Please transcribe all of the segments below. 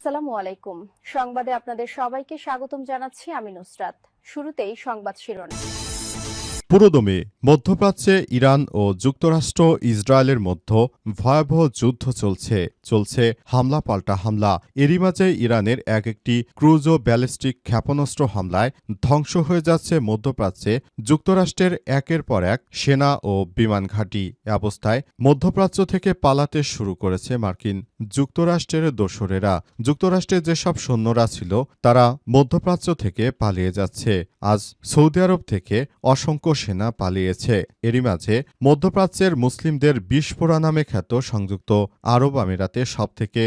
আসসালামু আলাইকুম। সংবাদে আপনাদের সবাইকে স্বাগতম জানাচ্ছি আমি নুসরাত। শুরুতেই সংবাদ শিরোনাম। পুরোদমে মধ্যপ্রাচ্যে ইরান ও যুক্তরাষ্ট্র ইসরায়েলের মধ্যে ভয়াবহ যুদ্ধ চলছে হামলা পাল্টা হামলা। এরই মাঝে ইরানের একটি ক্রুজ ও ব্যালিস্টিক ক্ষেপণাস্ত্র হামলায় ধ্বংস হয়ে যাচ্ছে মধ্যপ্রাচ্যে যুক্তরাষ্ট্রের একের পর এক সেনা ও বিমান ঘাঁটি। এ অবস্থায় মধ্যপ্রাচ্য থেকে পালাতে শুরু করেছে মার্কিন যুক্তরাষ্ট্রের দোসরেরা। যুক্তরাষ্ট্রের যেসব সৈন্যরা ছিল তারা মধ্যপ্রাচ্য থেকে পালিয়ে যাচ্ছে। আজ সৌদি আরব থেকে অসংখ্য সেনা পালিয়েছে। এরই মাঝে মধ্যপ্রাচ্যের মুসলিমদের বিস্ফোরা নামে খ্যাত সংযুক্ত আরব আমিরাতে সবথেকে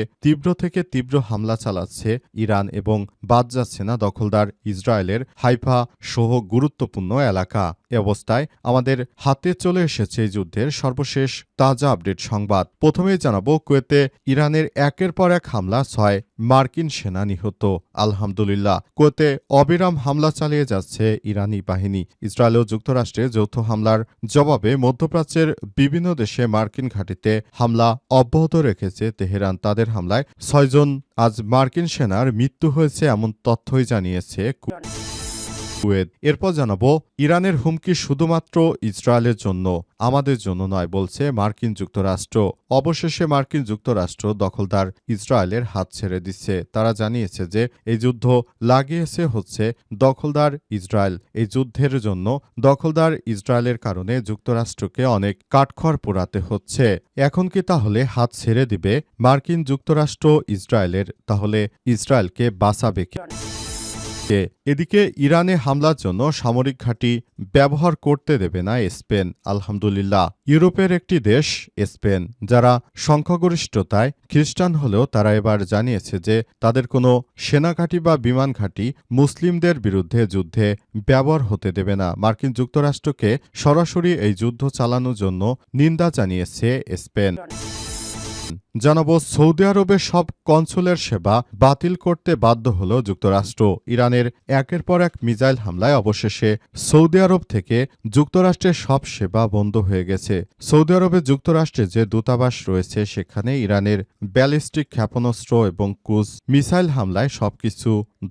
তীব্র হামলা চালাচ্ছে ইরান এবং বাদ যাচ্ছে না দখলদার ইসরায়েলের হাইফা সহ গুরুত্বপূর্ণ এলাকা। এ অবস্থায় আমাদের হাতে চলে এসেছে এই যুদ্ধের সর্বশেষ তাজা আপডেট সংবাদ। প্রথমেই জানাবো, কুয়েতে ইরানের একের পর এক হামলা, 6 মার্কিন সেনা নিহত। আলহামদুলিল্লাহ, কুয়েতে অবিরাম হামলা চালিয়ে যাচ্ছে ইরানি বাহিনী। ইসরায়েল ও যুক্তরাষ্ট্রের যৌথ হামলার জবাবে মধ্যপ্রাচ্যের বিভিন্ন দেশে মার্কিন ঘাঁটিতে হামলা অব্যাহত রেখেছে তেহরান। তাদের হামলায় 6 জন আজ মার্কিন সেনার মৃত্যু হয়েছে এমন তথ্যই জানিয়েছে কুয়েত। এরপর জানাবো, ইরানের হুমকি শুধুমাত্র ইসরায়েলের জন্য, আমাদের জন্য নয় বলছে মার্কিন যুক্তরাষ্ট্র। অবশেষে মার্কিন যুক্তরাষ্ট্র দখলদার ইসরায়েলের হাত ছেড়ে দিচ্ছে। তারা জানিয়েছে যে এই যুদ্ধ লাগিয়েছে হচ্ছে দখলদার ইসরায়েল। এই যুদ্ধের জন্য দখলদার ইসরায়েলের কারণে যুক্তরাষ্ট্রকে অনেক কাঠখড় পোড়াতে হচ্ছে। এখন কি তাহলে হাত ছেড়ে দিবে মার্কিন যুক্তরাষ্ট্র ইসরায়েলের? তাহলে ইসরায়েলকে বাঁচাবে কি? এদিকে ইরানে হামলার জন্য সামরিক ঘাঁটি ব্যবহার করতে দেবে না স্পেন। আলহামদুলিল্লাহ, ইউরোপের একটি দেশ স্পেন, যারা সংখ্যাগরিষ্ঠতায় খ্রিস্টান হলেও তারা এবার জানিয়েছে যে তাদের কোনো সেনাঘাঁটি বা বিমান ঘাঁটি মুসলিমদের বিরুদ্ধে যুদ্ধে ব্যবহার হতে দেবে না। মার্কিন যুক্তরাষ্ট্রকে সরাসরি এই যুদ্ধ চালানোর জন্য নিন্দা জানিয়েছে স্পেন। জানাবো, সৌদি আরবের সব কনসুলের সেবা বাতিল করতে বাধ্য হল যুক্তরাষ্ট্র। ইরানের একের পর এক মিসাইল হামলায় অবশেষে সৌদি আরব থেকে যুক্তরাষ্ট্রের সব সেবা বন্ধ হয়ে গেছে। সৌদি আরবে যুক্তরাষ্ট্রের যে দূতাবাস রয়েছে সেখানে ইরানের ব্যালিস্টিক ক্ষেপণাস্ত্র এবং ক্রুজ মিসাইল হামলায় সবকিছু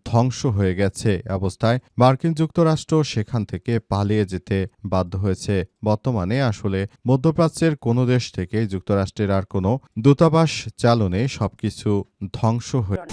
ধ্বংস হয়ে গেছে। অবস্থায় মার্কিন যুক্তরাষ্ট্র সেখান থেকে পালিয়ে যেতে বাধ্য হয়েছে। বর্তমানে আসলে মধ্যপ্রাচ্যের কোনো দেশ থেকে যুক্তরাষ্ট্রের আর কোনো দূতাবাস চালনে সবকিছু ধ্বংস হয়ে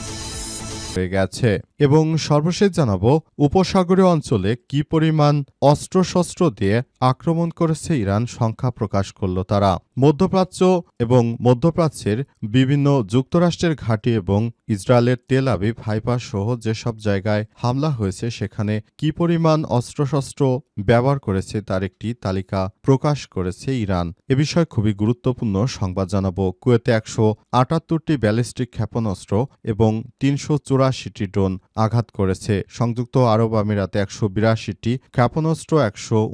গেছে। এবং সর্বশেষ জানাবো, উপসাগরীয় অঞ্চলে কি পরিমাণ অস্ত্রশস্ত্র দিয়ে আক্রমণ করেছে ইরান সংখ্যা প্রকাশ করল তারা। মধ্যপ্রাচ্য এবং মধ্যপ্রাচ্যের বিভিন্ন যুক্তরাষ্ট্রের ঘাঁটি এবং ইসরায়েলের তেল আবিব, হাইফা সহ যেসব জায়গায় হামলা হয়েছে সেখানে কি পরিমাণ অস্ত্রশস্ত্র ব্যবহার করেছে তার একটি তালিকা প্রকাশ করেছে ইরান। এ বিষয়ে খুবই গুরুত্বপূর্ণ সংবাদ জানাবো। কুয়েতে 178টি ব্যালিস্টিক ক্ষেপণাস্ত্র এবং 384টি ড্রোন আঘাত করেছে। সংযুক্ত আরব আমিরাতে 182টি ক্ষেপণাস্ত্র,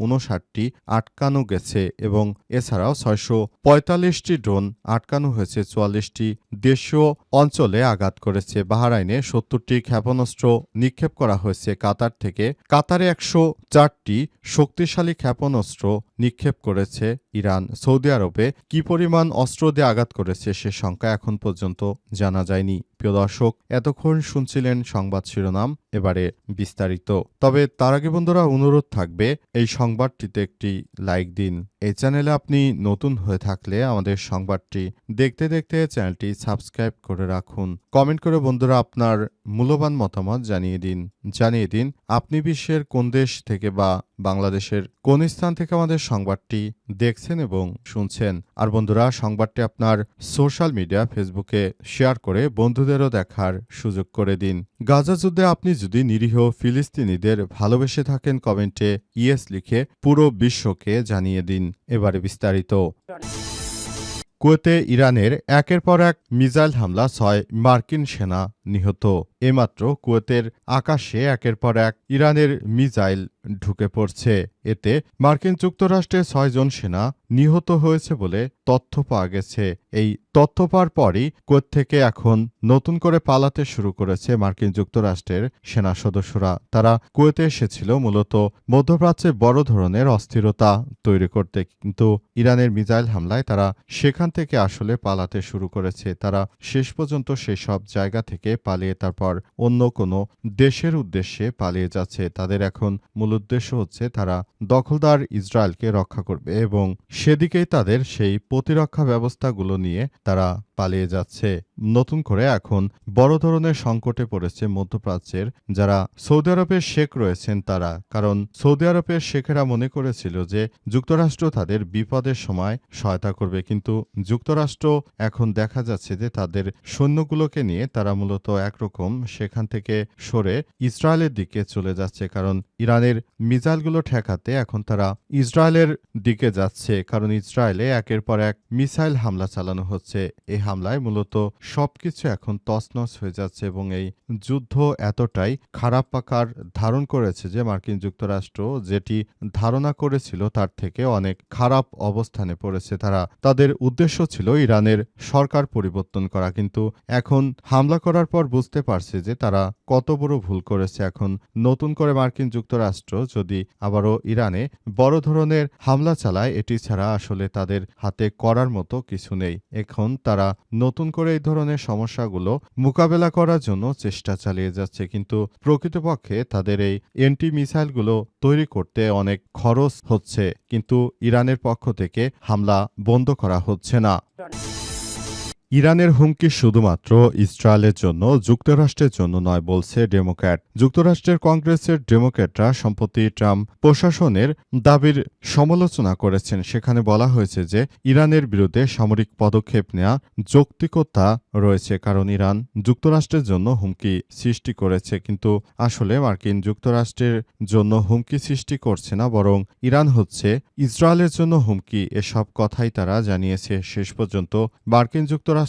159টি আটকানো গেছে এবং এছাড়াও 645টি ড্রোন আটকানো হয়েছে। 44টি দেশীয় অঞ্চলে আঘাত করেছে। বাহরাইনে 70টি ক্ষেপণাস্ত্র নিক্ষেপ করা হয়েছে কাতার থেকে। কাতারে 104টি শক্তিশালী ক্ষেপণাস্ত্র নিক্ষেপ করেছে ইরান। সৌদি আরবে কি পরিমাণ অস্ত্র দিয়ে আঘাত করেছে সে সংখ্যা এখন পর্যন্ত জানা যায়নি। প্রিয় দর্শক, এতক্ষণ শুনছিলেন সংবাদ শিরোনাম, এবারে বিস্তারিত। তবে তার আগে বন্ধুরা অনুরোধ থাকবে এই সংবাদটিতে একটি লাইক দিন। এই চ্যানেলে আপনি নতুন হয়ে থাকলে আমাদের সংবাদটি দেখতে দেখতে চ্যানেলটি সাবস্ক্রাইব করে রাখুন। কমেন্ট করে বন্ধুরা আপনার মূল্যবান মতামত জানিয়ে দিন আপনি বিশ্বের কোন দেশ থেকে বা বাংলাদেশের কোন স্থান থেকে আমাদের সংবাদটি দেখছেন এবং শুনছেন। আর বন্ধুরা, সংবাদটি আপনার সোশ্যাল মিডিয়া ফেসবুকে শেয়ার করে বন্ধুদেরও দেখার সুযোগ করে দিন। গাজা যুদ্ধে আপনি যদি নিরীহ ফিলিস্তিনিদের ভালোবেসে থাকেন কমেন্টে ইয়েস লিখে পুরো বিশ্বকে জানিয়ে দিন। এবারে বিস্তারিত। কুয়েতে ইরানের একের পর এক মিসাইল হামলা, 6 মার্কিন সেনা নিহত। এইমাত্র কুয়েতের আকাশে একের পর এক ইরানের মিসাইল ঢুকে পড়ছে। এতে মার্কিন যুক্তরাষ্ট্রের 6 জন সেনা নিহত হয়েছে বলে তথ্য পাওয়া গেছে। এই তথ্য পাওয়ার পরই কুয়েত থেকে এখন নতুন করে পালাতে শুরু করেছে মার্কিন যুক্তরাষ্ট্রের সেনা সদস্যরা। তারা কুয়েতে এসেছিল মূলত মধ্যপ্রাচ্যে বড় ধরনের অস্থিরতা তৈরি করতে, কিন্তু ইরানের মিসাইল হামলায় তারা সেখান থেকে আসলে পালাতে শুরু করেছে। তারা শেষ পর্যন্ত সেসব জায়গা থেকে পালিয়ে তারপর অন্য কোনো দেশের উদ্দেশ্যে পালিয়ে যাচ্ছে। তাদের এখন মূল উদ্দেশ্য হচ্ছে তারা দখলদার ইসরায়েলকে রক্ষা করবে এবং সেদিকেই তাদের সেই প্রতিরক্ষা ব্যবস্থাগুলো নিয়ে তারা পালিয়ে যাচ্ছে। নতুন করে এখন বড় ধরনের সংকটে পড়েছে মধ্যপ্রাচ্যের যারা সৌদি আরবের শেখ রয়েছেন তারা। কারণ সৌদি আরবের শেখেরা মনে করেছিল যে যুক্তরাষ্ট্র তাদের বিপদের সময় সহায়তা করবে, কিন্তু যুক্তরাষ্ট্র এখন দেখা যাচ্ছে যে তাদের সৈন্যগুলোকে নিয়ে তারা মূলত একরকম সেখান থেকে সরে ইসরায়েলের দিকে চলে যাচ্ছে। কারণ ইরানের মিসাইলগুলো ঠেকাতে এখন তারা ইসরায়েলের দিকে যাচ্ছে, কারণ ইসরায়েলে একের পর এক মিসাইল হামলা চালানো হচ্ছে। এই হামলায় মূলত সবকিছু এখন তছনছ হয়ে যাচ্ছে এবং এই যুদ্ধ এতটাই খারাপ আকার ধারণ করেছে যে মার্কিন যুক্তরাষ্ট্র যেটি ধারণা করেছিল তার থেকে অনেক খারাপ অবস্থানে পড়েছে। তারা তাদের উদ্দেশ্য ছিল ইরানের সরকার পরিবর্তন করা, কিন্তু এখন হামলা করার পর বুঝতে পারছে যে তারা কত বড় ভুল করেছে। এখন নতুন করে মার্কিন যুক্তরাষ্ট্র যদি আবারও ইরানে বড় ধরনের হামলা চালায়, এটি ছাড়া আসলে তাদের হাতে করার মতো কিছু নেই। এখন তারা নতুন করে এই ধরনের সমস্যাগুলো মোকাবেলা করার জন্য চেষ্টা চালিয়ে যাচ্ছে, কিন্তু প্রকৃতপক্ষে তাদের এই এন্টি মিসাইলগুলো তৈরি করতে অনেক খরচ হচ্ছে, কিন্তু ইরানের পক্ষ থেকে হামলা বন্ধ করা হচ্ছে না। ইরানের হুমকি শুধুমাত্র ইসরায়েলের জন্য, যুক্তরাষ্ট্রের জন্য নয় বলছে ডেমোক্র্যাট। যুক্তরাষ্ট্রের কংগ্রেসের ডেমোক্র্যাটরা সম্প্রতি ট্রাম্প প্রশাসনের দাবির সমালোচনা করেছেন। সেখানে বলা হয়েছে যে ইরানের বিরুদ্ধে সামরিক পদক্ষেপ নেওয়া যৌক্তিকতা রয়েছে, কারণ ইরান যুক্তরাষ্ট্রের জন্য হুমকি সৃষ্টি করেছে। কিন্তু আসলে মার্কিন যুক্তরাষ্ট্রের জন্য হুমকি সৃষ্টি করছে না, বরং ইরান হচ্ছে ইসরায়েলের জন্য হুমকি। এসব কথাই তারা জানিয়েছে। শেষ পর্যন্ত মার্কিন যুক্তরাষ্ট্র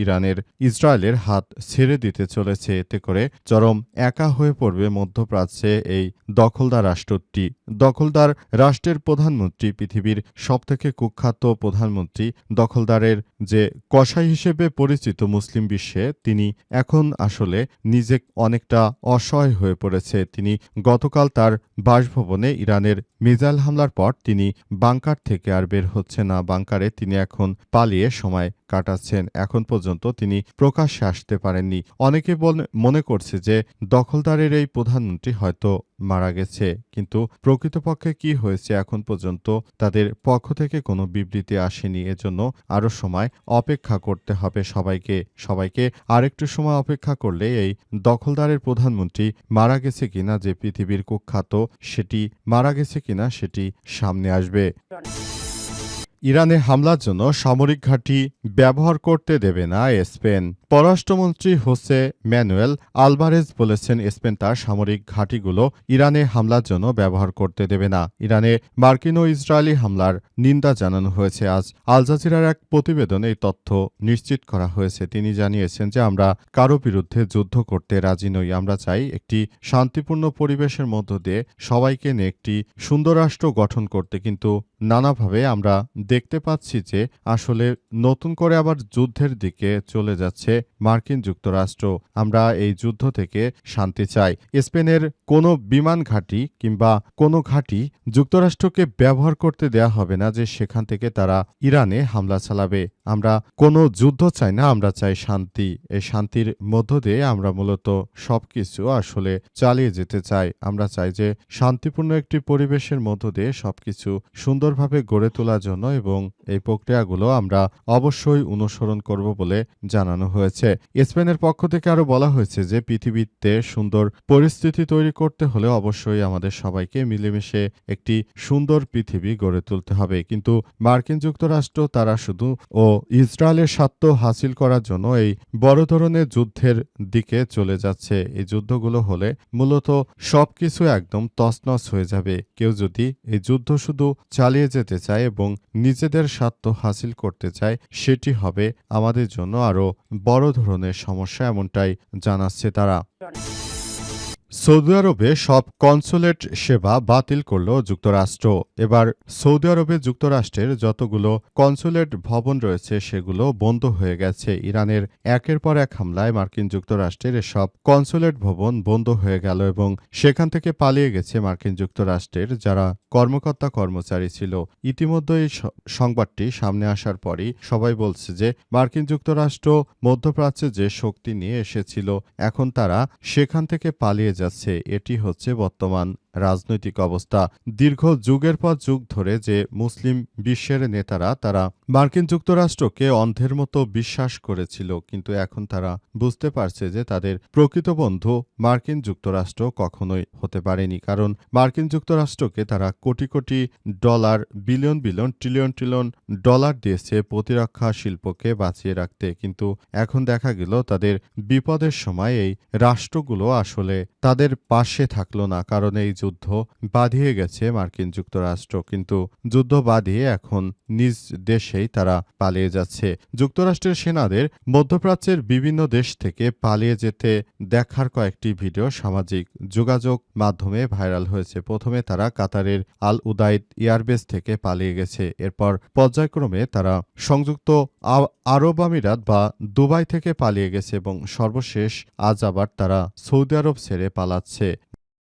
ইরানের ইসরায়েলের হাত ছেড়ে দিতে চলেছে। এতে করে চরম একা হয়ে পড়বে মধ্যপ্রাচ্যে এই দখলদার রাষ্ট্রটি। দখলদার রাষ্ট্রের প্রধানমন্ত্রী, পৃথিবীর সবথেকে কুখ্যাত প্রধানমন্ত্রী, দখলদারের যে কসাই হিসেবে পরিচিত মুসলিম বিশ্বে, তিনি এখন আসলে নিজে অনেকটা অসহায় হয়ে পড়েছে। তিনি গতকাল তার বাসভবনে ইরানের মিসাইল হামলার পর তিনি বাংকার থেকে আর বের হচ্ছে না। বাংকারে তিনি এখন পালিয়ে সময় কাটাচ্ছেন। এখন পর্যন্ত তিনি প্রকাশ্যে আসতে পারেননি। অনেকে মনে করছে যে দখলদারের এই প্রধানমন্ত্রী হয়তো মারা গেছে, কিন্তু প্রকৃতপক্ষে কি হয়েছে এখন পর্যন্ত তাদের পক্ষ থেকে কোনো বিবৃতি আসেনি। এজন্য আরও সময় অপেক্ষা করতে হবে সবাইকে আরেকটু সময় অপেক্ষা করলে এই দখলদারের প্রধানমন্ত্রী মারা গেছে কিনা, যে পৃথিবীর কুখ্যাত, সেটি মারা গেছে কিনা সেটি সামনে আসবে। ইরানে হামলার জন্য সামরিক ঘাঁটি ব্যবহার করতে দেবে না স্পেন। পররাষ্ট্রমন্ত্রী হোসে ম্যানুয়েল আলভারেজ বলেছেন স্পেন তার সামরিক ঘাঁটিগুলো ইরানে হামলার জন্য ব্যবহার করতে দেবে না। ইরানে মার্কিন ও ইসরায়েলি হামলার নিন্দা জানানো হয়েছে। আজ আল জাজিরার এক প্রতিবেদনে এই তথ্য নিশ্চিত করা হয়েছে। তিনি জানিয়েছেন যে আমরা কারো বিরুদ্ধে যুদ্ধ করতে রাজি নই। আমরা চাই একটি শান্তিপূর্ণ পরিবেশের মধ্য দিয়ে সবাইকে নিয়ে একটি সুন্দর রাষ্ট্র গঠন করতে, কিন্তু নানাভাবে আমরা দেখতে পাচ্ছি যে আসলে নতুন করে আবার যুদ্ধের দিকে চলে যাচ্ছে মার্কিন যুক্তরাষ্ট্র। আমরা এই যুদ্ধ থেকে শান্তি চাই। স্পেনের কোনো বিমান ঘাঁটি কিংবা কোনো ঘাঁটি যুক্তরাষ্ট্রকে ব্যবহার করতে দেয়া হবে না যে সেখান থেকে তারা ইরানে হামলা চালাবে। আমরা কোনো যুদ্ধ চাই না, আমরা চাই শান্তি। এই শান্তির মধ্য দিয়ে আমরা মূলত সবকিছু আসলে চালিয়ে যেতে চাই। আমরা চাই যে শান্তিপূর্ণ একটি পরিবেশের মধ্য দিয়ে সবকিছু সুন্দরভাবে গড়ে তোলার জন্য, এবং এই প্রক্রিয়াগুলো আমরা অবশ্যই অনুসরণ করব বলে জানানো হয়েছে। স্পেনের পক্ষ থেকে আরও বলা হয়েছে যে পৃথিবীতে সুন্দর পরিস্থিতি তৈরি করতে হলে অবশ্যই আমাদের সবাইকে মিলেমিশে একটি সুন্দর পৃথিবী গড়ে তুলতে হবে। কিন্তু মার্কিন যুক্তরাষ্ট্র তারা শুধু ইসরায়েলের স্বার্থ হাসিল করার জন্য এই বড় ধরনের যুদ্ধের দিকে চলে যাচ্ছে। এই যুদ্ধগুলো হলে মূলত সবকিছু একদম তছনছ হয়ে যাবে। কেউ যদি এই যুদ্ধ শুধু চালিয়ে যেতে চায় এবং নিজেদের স্বার্থ হাসিল করতে চায়, সেটি হবে আমাদের জন্য আরও বড় ধরনের সমস্যা, এমনটাই জানাচ্ছে তারা। সৌদি আরবে সব কনসুলেট সেবা বাতিল করল যুক্তরাষ্ট্র। এবার সৌদি আরবে যুক্তরাষ্ট্রের যতগুলো কনসুলেট ভবন রয়েছে সেগুলো বন্ধ হয়ে গেছে। ইরানের একের পর এক হামলায় মার্কিন যুক্তরাষ্ট্রের এসব কনসুলেট ভবন বন্ধ হয়ে গেল এবং সেখান থেকে পালিয়ে গেছে মার্কিন যুক্তরাষ্ট্রের যারা কর্মকর্তা কর্মচারী ছিল। ইতিমধ্যে এই সংবাদটি সামনে আসার পরই সবাই বলছে যে মার্কিন যুক্তরাষ্ট্র মধ্যপ্রাচ্যে যে শক্তি নিয়ে এসেছিল এখন তারা সেখান থেকে পালিয়ে যাচ্ছে। এটি হচ্ছে বর্তমান রাজনৈতিক অবস্থা। দীর্ঘ যুগের পর যুগ ধরে যে মুসলিম বিশ্বের নেতারা তারা মার্কিন যুক্তরাষ্ট্রকে অন্ধের মতো বিশ্বাস করেছিল, কিন্তু এখন তারা বুঝতে পারছে যে তাদের প্রকৃত বন্ধু মার্কিন যুক্তরাষ্ট্র কখনোই হতে পারেনি। কারণ মার্কিন যুক্তরাষ্ট্রকে তারা crore crore dollar, billion billion, trillion trillion dollar দিয়েছে প্রতিরক্ষা শিল্পকে বাঁচিয়ে রাখতে, কিন্তু এখন দেখা গেল তাদের বিপদের সময় এই রাষ্ট্রগুলো আসলে তাদের পাশে থাকলো না। কারণ এই যুদ্ধ বাঁধিয়ে গেছে মার্কিন যুক্তরাষ্ট্র, কিন্তু যুদ্ধ বাঁধিয়ে এখন নিজ দেশেই তারা পালিয়ে যাচ্ছে। যুক্তরাষ্ট্রের সেনাদের মধ্যপ্রাচ্যের বিভিন্ন দেশ থেকে পালিয়ে যেতে দেখার কয়েকটি ভিডিও সামাজিক যোগাযোগ মাধ্যমে ভাইরাল হয়েছে। প্রথমে তারা কাতারের আল উদাইদ এয়ারবেস থেকে পালিয়ে গেছে, এরপর পর্যায়ক্রমে তারা সংযুক্ত আরব আমিরাত বা দুবাই থেকে পালিয়ে গেছে এবং সর্বশেষ আজ আবার তারা সৌদি আরব ছেড়ে পালাচ্ছে।